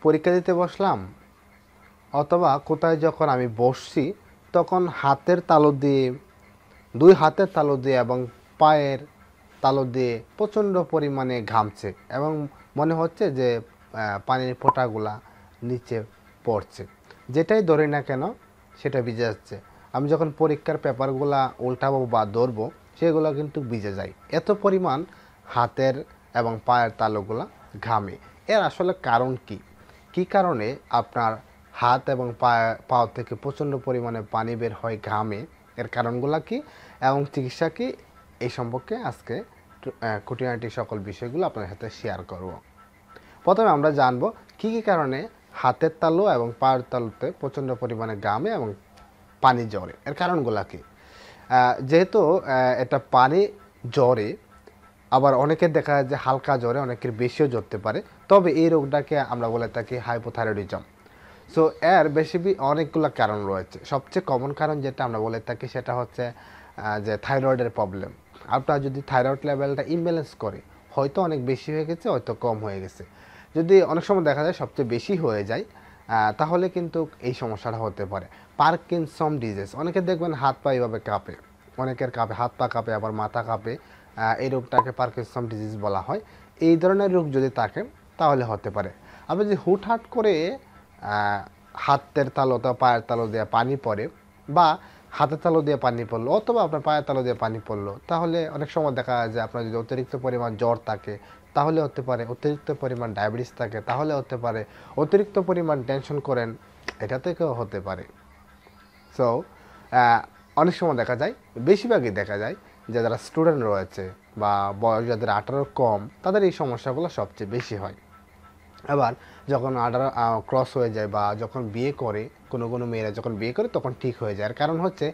পরীক্ষা দিতে বসলাম অথবা কোথায় যখন আমি বসছি তখন দুই হাতের তালু দিয়ে এবং পায়ের তালু দিয়ে প্রচণ্ড পরিমাণে ঘামছে এবং মনে হচ্ছে যে পানির ফোঁটাগুলা নিচে পড়ছে। যেটাই ধরি না কেন সেটা ভিজে যাচ্ছে। আমি যখন পরীক্ষার পেপারগুলা উল্টাবো বা ধরবো সেগুলো কিন্তু ভিজে যায়, এত পরিমাণ হাতের এবং পায়ের তালুগুলা ঘামে। এর আসলে কারণ কি? কী কারণে আপনার হাত এবং পা থেকে প্রচণ্ড পরিমাণে পানি বের হয় ঘামে, এর কারণগুলো কি এবং চিকিৎসা কি, এই সম্পর্কে আজকে খুঁটিনাটি সকল বিষয়গুলো আপনার সাথে শেয়ার করব। প্রথমে আমরা জানব কী কী কারণে হাতের তালু এবং পায়ের তালুতে প্রচণ্ড পরিমাণে ঘামে এবং পানি ঝরে, এর কারণগুলো কি। যেহেতু এটা পানি জ্বরে, আবার অনেকের দেখা যায় যে হালকা জ্বরে, অনেকের বেশিও জ্বরতে পারে, তবে এই রোগটাকে আমরা বলে থাকি হাইপোথাইরয়েডিজম। সো এর অনেকগুলো কারণ রয়েছে। সবচেয়ে কমন কারণ যেটা আমরা বলে থাকি সেটা হচ্ছে যে থাইরয়েডের প্রবলেম। আপনার যদি থাইরয়েড লেভেলটা ইমব্যালেন্স করে, হয়তো অনেক বেশি হয়ে গেছে, হয়তো কম হয়ে গেছে। যদি অনেক সময় দেখা যায় সবচেয়ে বেশি হয়ে যায়, তাহলে কিন্তু এই সমস্যাটা হতে পারে। পার্কিনসন ডিজিজ, অনেকের দেখবেন হাত পা এইভাবে কাঁপে, অনেকের কাঁপে, হাত পা কাঁপে, আবার মাথা কাঁপে। এই রোগটাকে পার্কিনসন ডিজিজ বলা হয়। এই ধরনের রোগ যদি থাকে তাহলে হতে পারে। আপনি যদি হুটহাট করে হাতের তালু অথবা পায়ের তালু দিয়ে পানি পড়ে, বা হাতের তালু দিয়ে পানি পড়লো অথবা আপনার পায়ের তালু দিয়ে পানি পড়লো, তাহলে অনেক সময় দেখা যায় যে আপনার যদি অতিরিক্ত পরিমাণ জ্বর থাকে তাহলে হতে পারে, অতিরিক্ত পরিমাণ ডায়াবেটিস থাকে তাহলে হতে পারে, অতিরিক্ত পরিমাণ টেনশন করেন এটা থেকেও হতে পারে। সো অনেক সময় দেখা যায়, বেশিরভাগই দেখা যায় যে যারা স্টুডেন্ট রয়েছে বা বয়স যাদের 18 কম, তাদের এই সমস্যাগুলো সবচেয়ে বেশি হয়। আবার যখন 18 ক্রস হয়ে যায় বা যখন বিয়ে করে, কোনো মেয়েরা যখন বিয়ে করে তখন ঠিক হয়ে যায়। আর কারণ হচ্ছে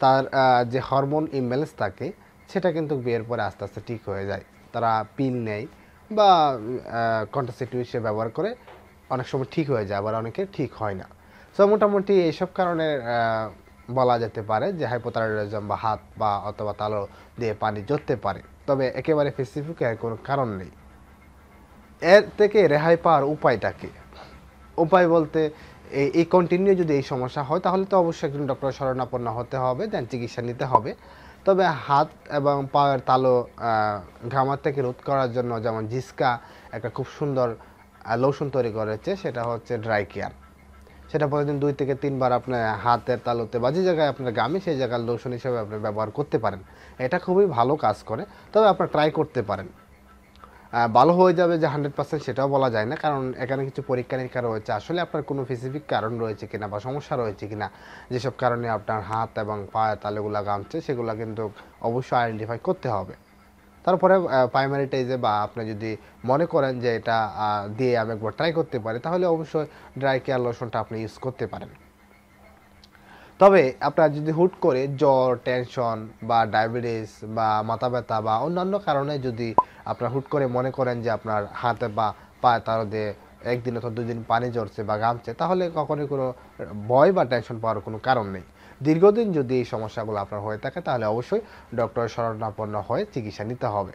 তার যে হরমোন ইমব্যালেন্স থাকে সেটা কিন্তু বিয়ের পরে আস্তে আস্তে ঠিক হয়ে যায়। তারা পিল নেয় বা কন্ট্রাসেপটিভ হিসেবে ব্যবহার করে, অনেক সময় ঠিক হয়ে যায়, আবার অনেকে ঠিক হয় না। সো মোটামুটি এইসব কারণে বলা যেতে পারে যে হাইপোথাইরয়েডিজম বা হাত বা অথবা তালু দিয়ে পানি ঝরতে পারে, তবে একেবারে স্পেসিফিক এর কোনো কারণ নেই। এর থেকে রেহাই পাওয়ার উপায়টা কি? উপায় বলতে এই কন্টিনিউ যদি এই সমস্যা হয় তাহলে তো অবশ্যই একজন ডক্টরের শরণাপন্ন হতে হবে, দেন চিকিৎসা নিতে হবে। তবে হাত এবং পায়ের তালু ঘামার থেকে রোধ করার জন্য যেমন জিসকা একটা খুব সুন্দর লোশন তৈরি করেছে, সেটা হচ্ছে ড্রাই কেয়ার। সেটা প্রতিদিন 2 থেকে 3 বার আপনার হাতের তালুতে বা যে জায়গায় আপনার ঘামে সেই জায়গার লোশন হিসেবে আপনি ব্যবহার করতে পারেন। এটা খুবই ভালো কাজ করে, তবে আপনার ট্রাই করতে পারেন। ভালো হয়ে যাবে যে 100% সেটাও বলা যায় না, কারণ এখানে কিছু পরীক্ষা নিরীক্ষা রয়েছে আসলে আপনার কোনো স্পেসিফিক কারণ রয়েছে কিনা বা সমস্যা রয়েছে কিনা, যেসব কারণে আপনার হাত এবং পায়ের তালুগুলা ঘামছে সেগুলো কিন্তু অবশ্যই আইডেন্টিফাই করতে হবে। তারপরে প্রাইমারি স্টেজে বা আপনি যদি মনে করেন যে এটা দিয়ে আমি একবার ট্রাই করতে পারি, তাহলে অবশ্যই ড্রাই কেয়ার লোশনটা আপনি ইউজ করতে পারেন। তবে আপনার যদি হুট করে জ্বর, টেনশন বা ডায়াবেটিস বা মাথা ব্যথা বা অন্যান্য কারণে যদি আপনার হুট করে মনে করেন যে আপনার হাতে বা পায়ে তালু দিয়ে একদিন অথবা 2 দিন পানি ঝরছে বা ঘামছে, তাহলে কখনোই কোনো ভয় বা টেনশন পাওয়ার কোনো কারণ নেই। দীর্ঘদিন যদি এই সমস্যাগুলো আপনার হয়ে থাকে তাহলে অবশ্যই ডক্টরের শরণাপন্ন হয়ে চিকিৎসা নিতে হবে।